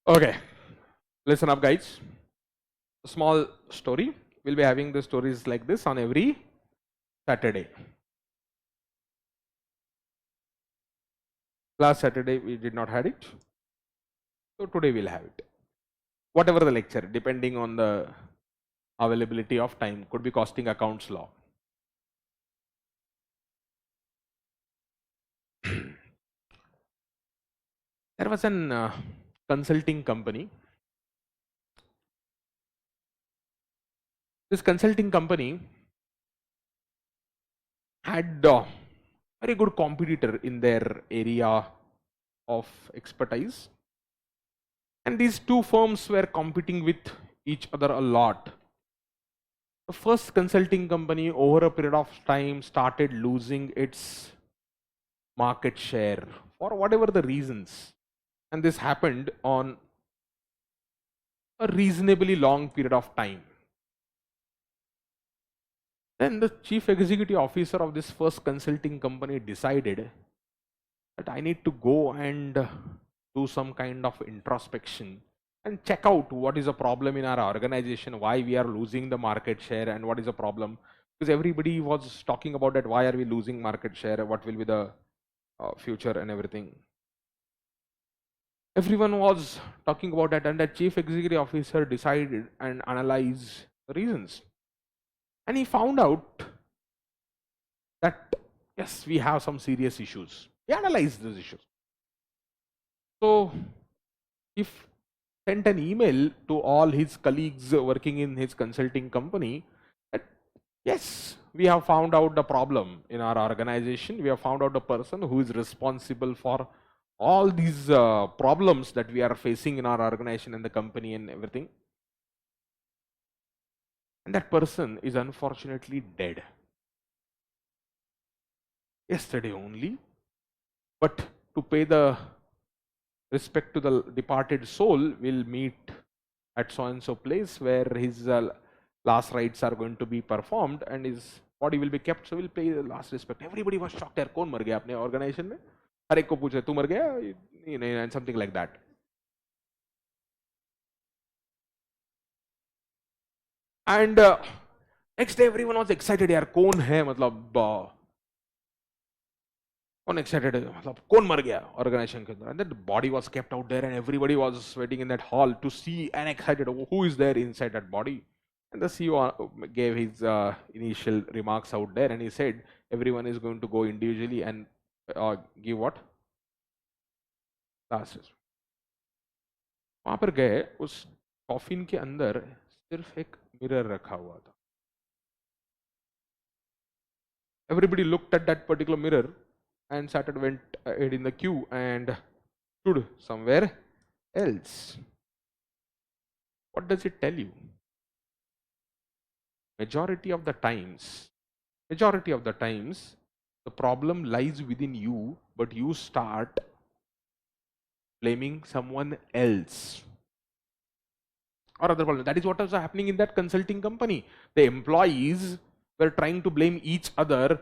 Okay, listen up, guys. A small story. We'll be having the stories like this on every Saturday. Last Saturday we did not had it, so today we'll have it. Whatever the lecture, depending on the availability of time, could be costing accounts law. There was an consulting company. This consulting company had a very good competitor in their area of expertise, and these two firms were competing with each other a lot. The first consulting company over a period of time started losing its market share for whatever the reasons, and this happened on a reasonably long period of time. Then the chief executive officer of this first consulting company decided that I need to go and do some kind of introspection and check out what is the problem in our organization, why we are losing the market share, and what is the problem. Because everybody was talking about that, why are we losing market share, what will be the future and everything. Everyone was talking about that, and the chief executive officer decided and analyzed the reasons. And he found out that yes, we have some serious issues. He analyzed those issues. So he sent an email to all his colleagues working in his consulting company that yes, we have found out the problem in our organization. We have found out the person who is responsible for all these problems that we are facing in our organization and the company and everything. And that person is unfortunately dead. Yesterday only. But to pay the respect to the departed soul, we'll meet at so and so place where his last rites are going to be performed and his body will be kept. So we'll pay the last respect. Everybody was shocked. यार कौन मर गया अपने organization में? हर एक को पूछे तू मर गया? And something like that. And next day everyone was excited. यार कौन है मतलब कौन excited है मतलब कौन मर गया organization के अंदर? And that body was kept out there and everybody was waiting in that hall to see and excited who is there inside that body. And the CEO gave his initial remarks out there and he said everyone is going to go individually and give what? Last. वहां पर गए, उस coffin के अंदर सिर्फ एक mirror रखा हुआ था. Everybody looked at that particular mirror and started went ahead in the queue and stood somewhere else. What does it tell you? Majority of the times, the problem lies within you, but you start blaming someone else or other problem. That is what was happening in that consulting company. The employees were trying to blame each other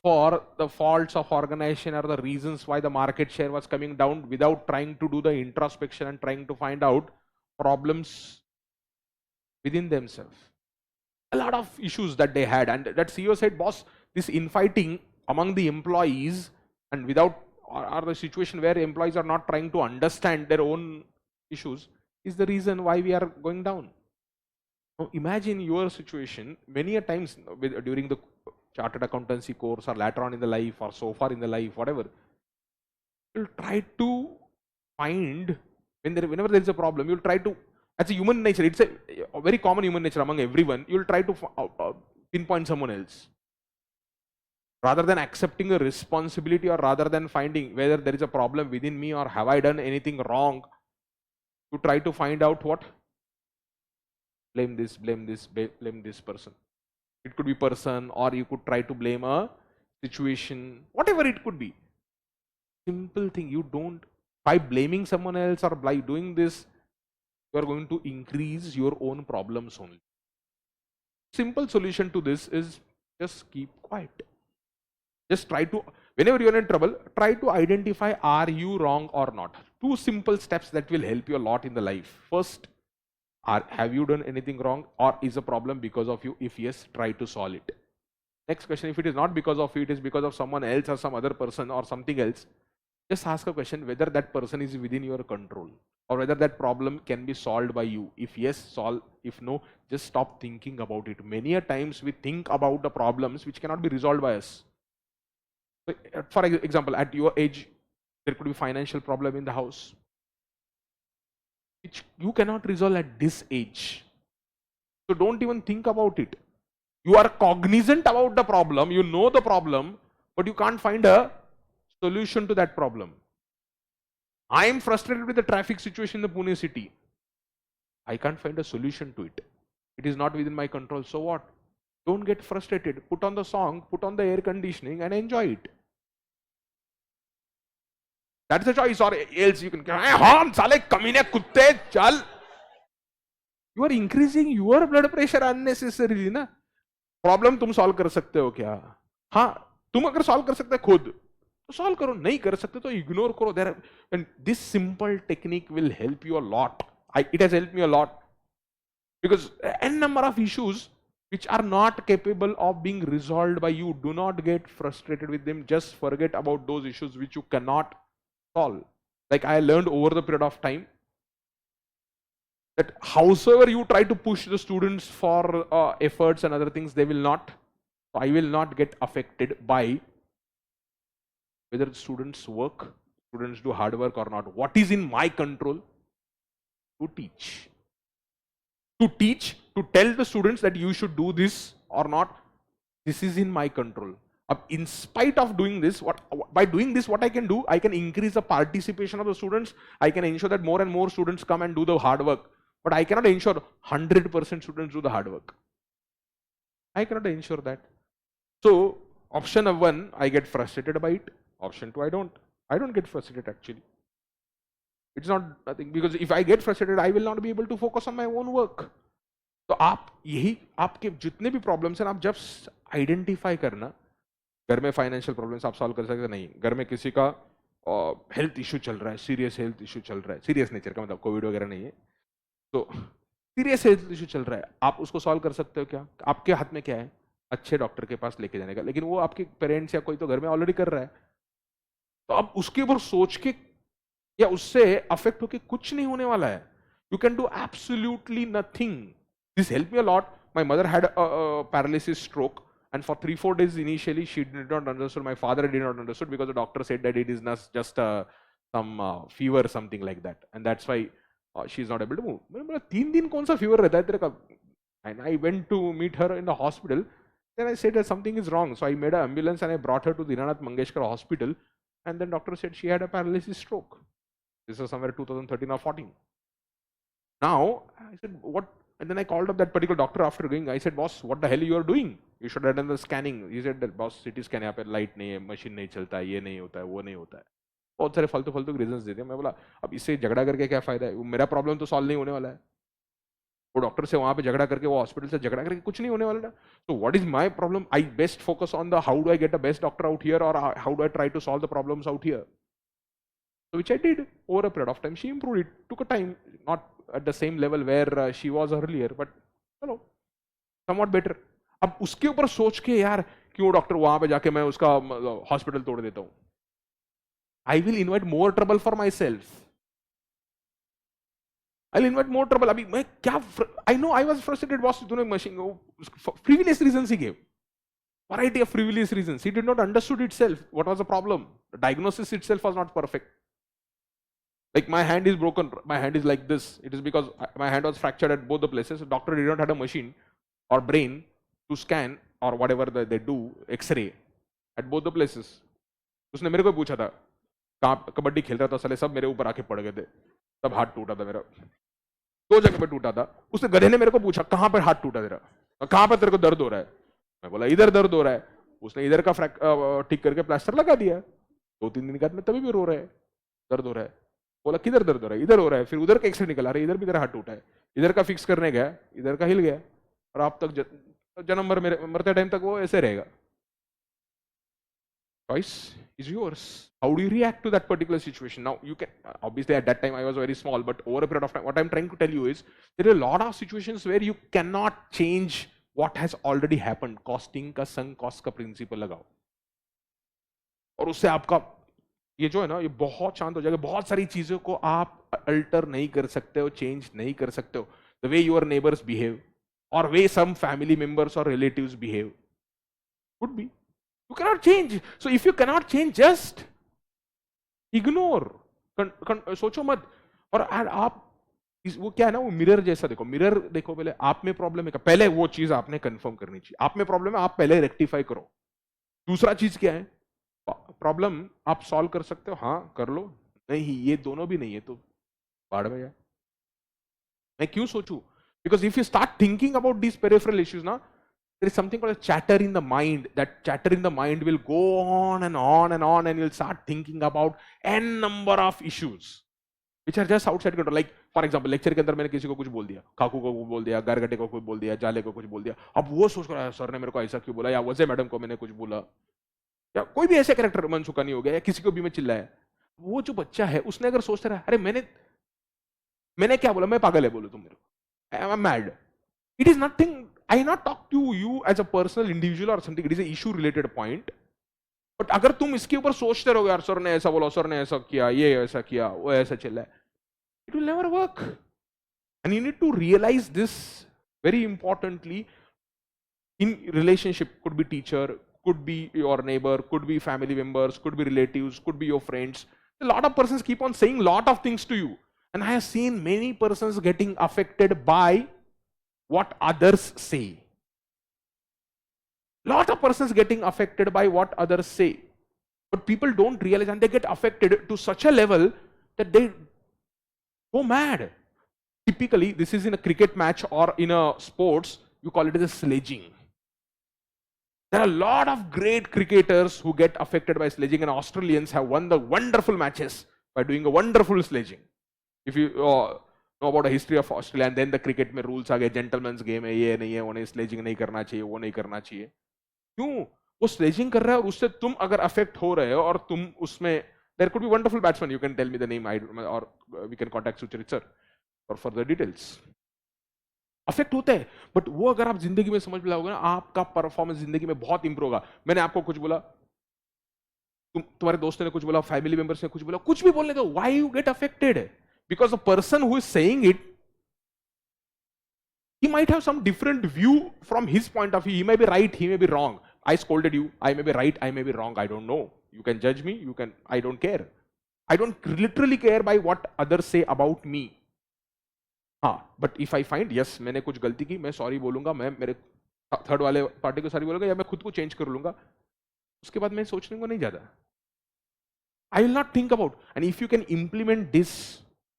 for the faults of organization or the reasons why the market share was coming down without trying to do the introspection and trying to find out problems within themselves. A lot of issues that they had, and that CEO said, boss, this infighting among the employees and without or the situation where employees are not trying to understand their own issues is the reason why we are going down. Now imagine your situation many a times during the chartered accountancy course or later on in the life or so far in the life, whatever. You'll try to find whenever there is a problem, you'll try to, as a human nature, it's a very common human nature among everyone, you'll try to pinpoint someone else. Rather than accepting a responsibility or rather than finding whether there is a problem within me or have I done anything wrong, you try to find out what? Blame this person. It could be person, or you could try to blame a situation, whatever it could be. Simple thing, you don't, by blaming someone else or by doing this, you are going to increase your own problems only. Simple solution to this is just keep quiet. Just try to, whenever you are in trouble, try to identify are you wrong or not. two simple steps that will help you a lot in the life. First, have you done anything wrong, or is a problem because of you? If yes, try to solve it. Next question, if it is not because of you, it is because of someone else or some other person or something else, just ask a question whether that person is within your control or whether that problem can be solved by you. If yes, solve. If no, just stop thinking about it. Many a times we think about the problems which cannot be resolved by us. For example, at your age, there could be financial problem in the house, which you cannot resolve at this age. So don't even think about it. You are cognizant about the problem, you know the problem, but you can't find a solution to that problem. I am frustrated with the traffic situation in the Pune city. I can't find a solution to it. It is not within my control. So what? Don't get frustrated. Put on the song, put on the air conditioning and enjoy it. That's a choice, or else you can you are increasing your blood pressure unnecessarily na. Problem तुम solve कर सकते हो क्या? हाँ, तुम अगर solve कर सकते हो खुद तो सॉल्व करो, नहीं कर सकते तो इग्नोर करो. There and this simple technique will help you a lot. It has helped me a lot because n number of issues which are not capable of being resolved by you. Do not get frustrated with them. Just forget about those issues which you cannot solve. Like I learned over the period of time that howsoever you try to push the students for efforts and other things, they will not. I will not get affected by whether students work, students do hard work or not. What is in my control? To teach. To tell the students that you should do this or not. This is in my control. In spite of doing this, by doing this, what I can do, I can increase the participation of the students. I can ensure that more and more students come and do the hard work. But I cannot ensure 100% students do the hard work. I cannot ensure that. So option 1, I get frustrated by it. Option 2, I don't get frustrated actually. It's not nothing, because if I get frustrated, I will not be able to focus on my own work. तो आप यही आपके जितने भी problems हैं आप जब identify करना, घर में फाइनेंशियल प्रॉब्लम्स आप सॉल्व कर सकते नहीं, घर में किसी का हेल्थ इशू चल रहा है, सीरियस हेल्थ इशू चल रहा है, सीरियस नेचर का मतलब कोविड वगैरह नहीं है, तो सीरियस हेल्थ इशू चल रहा है, आप उसको सॉल्व कर सकते हो क्या? आपके हाथ में क्या है? अच्छे डॉक्टर के पास लेके जाने का. लेकिन वो आपके पेरेंट्स या कोई तो घर में ऑलरेडी कर रहा है, तो आप उसके ऊपर सोच के या उससे अफेक्ट होके कुछ नहीं होने वाला है. You can do absolutely nothing. This help me a lot. My mother had paralysis stroke, and for 3-4 days initially she did not understood. My father did not understood because the doctor said that it is not just some fever, something like that, and that's why she is not able to move. मैंने 3 दिन कौन सा fever रहता है तेरे का? And I went to meet her in the hospital. Then I said that something is wrong, so I made an ambulance and I brought her to the Dinanath Mangeshkar hospital, and then doctor said she had a paralysis stroke. This was somewhere 2013 or 14. Now I said what? And then I called up that particular doctor after going. I said, boss, what the hell you are doing? You should have done the scanning. He said that boss, CT scan यहाँ पे light नहीं है, machine नहीं चलता है, ये नहीं होता है, वो नहीं होता है. बहुत सारे फालतू फालतू रीजंस देते हैं. मैं बोला अब इससे झगड़ा करके क्या फायदा है? मेरा प्रॉब्लम तो सॉल्व नहीं होने वाला है. वो डॉक्टर से वहां पे झगड़ा करके, वो हॉस्पिटल से झगड़ा करके कुछ नहीं होने वाला है. So what is my problem? I best focus on the how do I get the best doctor out here, or how do I try to solve the problems out here. So which I did over a period of time. She improved it. Took a time, not at the same level where she was earlier, but चलो somewhat better. अब उसके ऊपर सोच के यार क्यों doctor वहां पे जाके मैं उसका हॉस्पिटल तोड़ देता हूं. I will invite more trouble for myself. I'll invite more trouble. अभी मैं क्या I know I was frustrated boss. तूने machine frivolous reasons he gave. Variety of frivolous reasons. He did not understood itself. What was the problem? The diagnosis itself was not perfect. Like my hand is broken, my hand is like this. It is because my hand was fractured at both the places. The doctor did not have a machine or brain to scan or whatever they do, X-ray at both the places. उसने मेरे को पूछा था, कहाँ कबड्डी खेल रहा था साले, सब मेरे ऊपर आके पड़ गए थे, तब हाथ टूटा था मेरा. 2 जगह पे टूटा था. उसने गधे ने मेरे को पूछा कहाँ पर हाथ टूटा तेरा, कहाँ पर तेरे को दर्द हो रहा है? मैं बोला इधर दर्द हो रहा है. उसने इधर का ठीक करके प्लास्टर लगा दिया. 2-3 दिन के बाद में तभी भी रो रहा है, दर्द हो रहा है. बोला किधर दर्द हो रहा है? इधर हो रहा है. फिर उधर का एक्सरे निकला, रहा है इधर भी तेरा हाथ टूटा है. इधर का फिक्स करने गया, इधर का हिल गया, और आप तक जन्म भर मरते टाइम तक वो ऐसे रहेगा. Choice is yours. How do you react to that particular situation? Now, you can, obviously at that time I was very small, but over a period of time, what I'm trying to tell you is, there are a lot of situations where you cannot change what has already happened. Costing का sunk cost का principle लगाओ, और उससे आपका ये जो है ना, ये बहुत शांत हो जाएगा. बहुत सारी चीजों को आप अल्टर नहीं कर सकते हो, चेंज नहीं कर सकते हो. The way your neighbours behave, or way some family members or relatives behave, could be, you cannot change. So if you cannot change, just ignore. सोचो मत. और आप वो क्या है ना, वो मिरर जैसा देखो. मिरर देखो, पहले आप में प्रॉब्लम है, पहले वो चीज आपने कंफर्म करनी चाहिए. आप में प्रॉब्लम है, आप पहले रेक्टिफाई करो. दूसरा चीज क्या है, प्रॉब्लम आप सॉल्व कर सकते हो, हाँ कर लो. नहीं, ये दोनों भी नहीं है तो बाढ़ में जाए. मैं क्यों सोचूं? Because if you start thinking about these peripheral issues, now there is something called a chatter in the mind. That chatter in the mind will go on and on and on, and you'll start thinking about n number of issues which are just outside control. Like for example, lecture के अंदर मैंने किसी को कुछ बोल दिया, काकू को कुछ बोल दिया, गारगटे को कुछ बोल दिया, जाले को कुछ बोल दिया. अब वो सोच कर, सर ने मेरे को ऐसा क्यों बोला, या वजह मैडम को मैंने कुछ बोला, या कोई भी ऐसे कैरेक्टर मनसुखा नहीं हो गया, या किसी को भी मैं चिल्लाया. वो जो बच्चा है, उसने अगर सोचता रहा, अरे मैंने क्या बोला, मैं पागल है बोलो तुम मेरे को, I'm mad. It is nothing. I not talk to you as a personal individual or something. It is a issue related point. But अगर तुम इसके ऊपर सोचते रहोगे, यार सर ने ऐसा बोला, सर ने ऐसा किया, ये ऐसा किया, वो ऐसा चला है, it will never work. And you need to realize this very importantly. In relationship, could be teacher, could be your neighbor, could be family members, could be relatives, could be your friends. A lot of persons keep on saying lot of things to you. And I have seen many persons getting affected by what others say. Lot of persons getting affected by what others say. But people don't realize, and they get affected to such a level that they go mad. Typically, this is in a cricket match or in a sports, you call it as a sledging. There are a lot of great cricketers who get affected by sledging, and Australians have won the wonderful matches by doing a wonderful sledging. If you know about the history of Australia, and then the cricket में rules आ गए, gentleman's game है, ये नहीं है, उन्हें sledging नहीं करना चाहिए, वो नहीं करना चाहिए. क्यों? वो sledging कर रहा है, और उससे तुम अगर affect हो रहे हो, और तुम उसमें, there could be wonderful batsmen. You can tell me the name, or we can contact Sucharit sir for further details. Affect होता है, बट वो अगर आप जिंदगी में समझ लाओगे ना, आपका परफॉर्मेंस जिंदगी में बहुत इंप्रूव होगा. मैंने आपको कुछ बोला, तुम्हारे दोस्त ने कुछ बोला, फैमिली मेंबर्स ने कुछ बोला, कुछ भी बोलने दो. Why you get affected? Because the person who is saying it, he might have some different view from his point of view. He may be right, he may be wrong. I scolded you, I may be right, I may be wrong, I don't know. You can judge me, you can, I don't care. I don't literally care by what others say about me. हाँ, but if I find, yes मैंने कुछ गलती की, मैं sorry बोलूंगा, मैं मेरे third वाले पार्टी को सॉरी बोलूंगा, या मैं खुद को चेंज कर लूंगा, उसके बाद मैं सोचने को नहीं ज्यादा. I will not think about. And if you can implement this,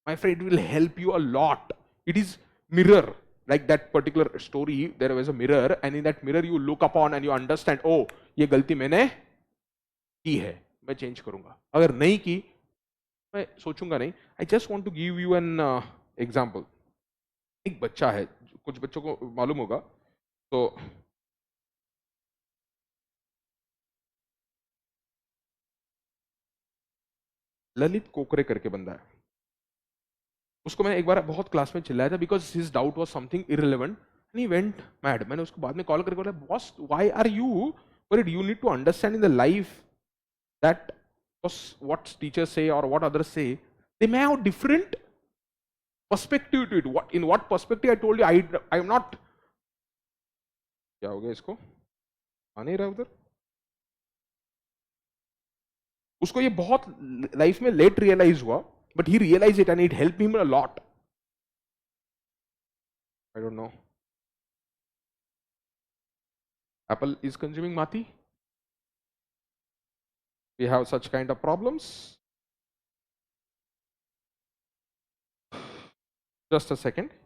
my friend, it will help you a lot. It is mirror. Like that particular story, there was a mirror, and in that mirror you look upon and you understand, oh, ये गलती मैंने की है, मैं change करूंगा. अगर नहीं की, मैं सोचूंगा नहीं. I just want to give you an example. एक बच्चा है, कुछ बच्चों को मालूम होगा, तो ललित कोकरे करके बंदा है. उसको मैंने एक बार बहुत क्लास में चिल्लाया था, because his doubt was something irrelevant, and he went mad. मैंने उसको बाद में कॉल करके बोला, boss why are you worried? You need to understand in the life that what teachers say or what others say, they may have different perspective to it. In what perspective? I told you, I am not. क्या हो गया इसको? आ नहीं रहा उधर. उसको ये बहुत लाइफ में लेट रियलाइज हुआ, but he realized it and it helped him a lot. I don't know. Apple is consuming Mati. We have such kind of problems. Just a second.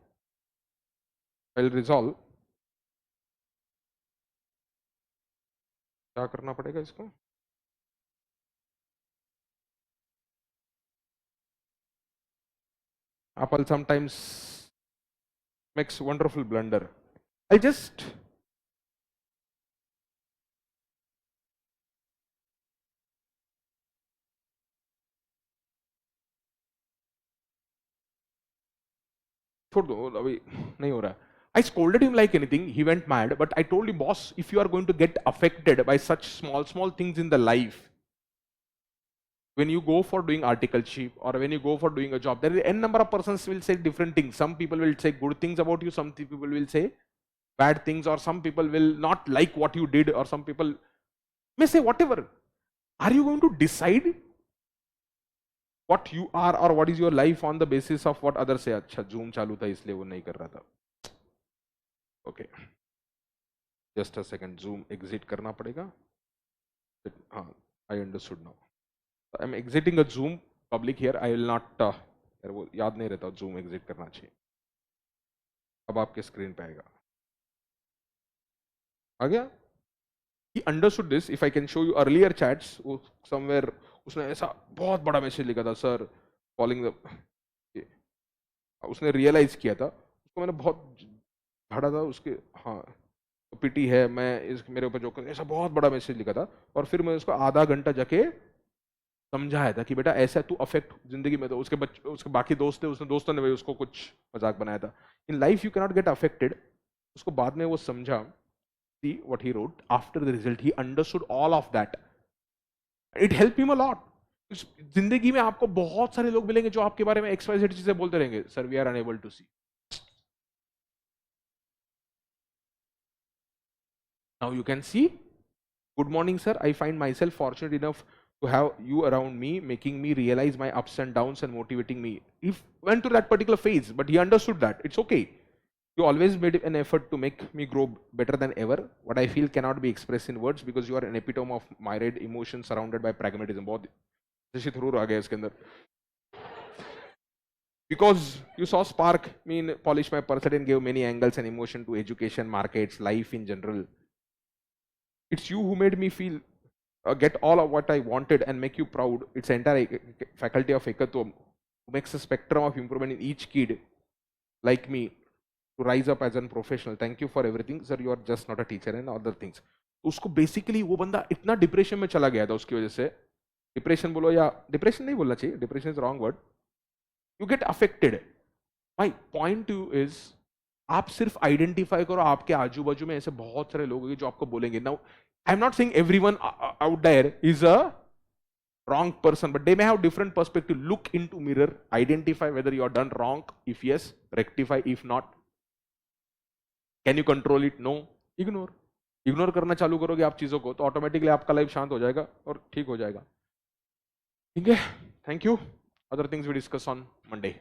I'll resolve. क्या करना पड़ेगा इसको? Apple sometimes makes wonderful blunder. I just छोड़ दो अभी नहीं हो रहा. I scolded him like anything. He went mad. But I told him, boss, if you are going to get affected by such small things in the life, when you go for doing articleship or when you go for doing a job, there is n number of persons will say different things. Some people will say good things about you. Some people will say bad things, or some people will not like what you did, or some people may say whatever. Are you going to decide what you are or what is your life on the basis of what others say? अच्छा Zoom चालू था इसलिए वो नहीं कर रहा था. Okay, just a second. Zoom exit करना पड़ेगा. हाँ, I understood now. I'm exiting a Zoom public here. I will not. वो याद नहीं रहता Zoom exit करना चाहिए. अब आपके स्क्रीन पे आएगा. आ गया? He understood this. If I can show you earlier chats, somewhere उसने ऐसा बहुत बड़ा मैसेज लिखा था, सर फॉलोइंग द, उसने रियलाइज किया था, उसको मैंने बहुत झाड़ा था उसके. हाँ, तो पिटी है मैं इस मेरे ऊपर जो ऐसा बहुत बड़ा मैसेज लिखा था, और फिर मैं उसको आधा घंटा जाके समझाया था कि बेटा ऐसा तू अफेक्ट जिंदगी में. तो उसके बच्चे, उसके बाकी दोस्त थे, उसने दोस्तों ने भी उसको कुछ मजाक बनाया था. In life you can not get affected. उसको बाद में वो समझा. See what he wrote after the result. He understood all of that. It helped him a lot. जिंदगी में आपको बहुत सारे लोग मिलेंगे जो आपके बारे में XYZ चीजें बोलते रहेंगे. Sir we are unable to see. Now you can see. Good morning, sir. I find myself fortunate enough to have you around me, making me realize my ups and downs and motivating me. He went to that particular phase, but he understood that. It's okay. You always made an effort to make me grow better than ever. What I feel cannot be expressed in words because you are an epitome of myriad emotions surrounded by pragmatism. बहुत जैसे थरूर आ गया इसके अंदर. Because you saw spark me in polish my personality and gave many angles and emotion to education, markets, life in general. It's you who made me feel get all of what I wanted and make you proud. It's the entire faculty of Ekatvam who makes a spectrum of improvement in each kid like me to rise up as a professional. Thank you for everything, sir. You are just not a teacher and other things. उसको basically वो बंदा इतना depression में चला गया था उसकी वजह से. डिप्रेशन बोलो या डिप्रेशन नहीं बोलना चाहिए, depression is wrong word. You get affected. My point two is, आप सिर्फ आइडेंटिफाई करो आपके आजू बाजू में ऐसे बहुत सारे लोग होंगे जो आपको बोलेंगे. Now I am not saying everyone out there is a wrong person, but they may have different perspective. Look into mirror, identify whether you are done wrong. If yes, rectify. If not, can you control it? No. Ignore. Ignore करना चालू करोगे आप चीजों को तो automatically आपका life शांत हो जाएगा और ठीक हो जाएगा. ठीक है, thank you. Other things we discuss on Monday.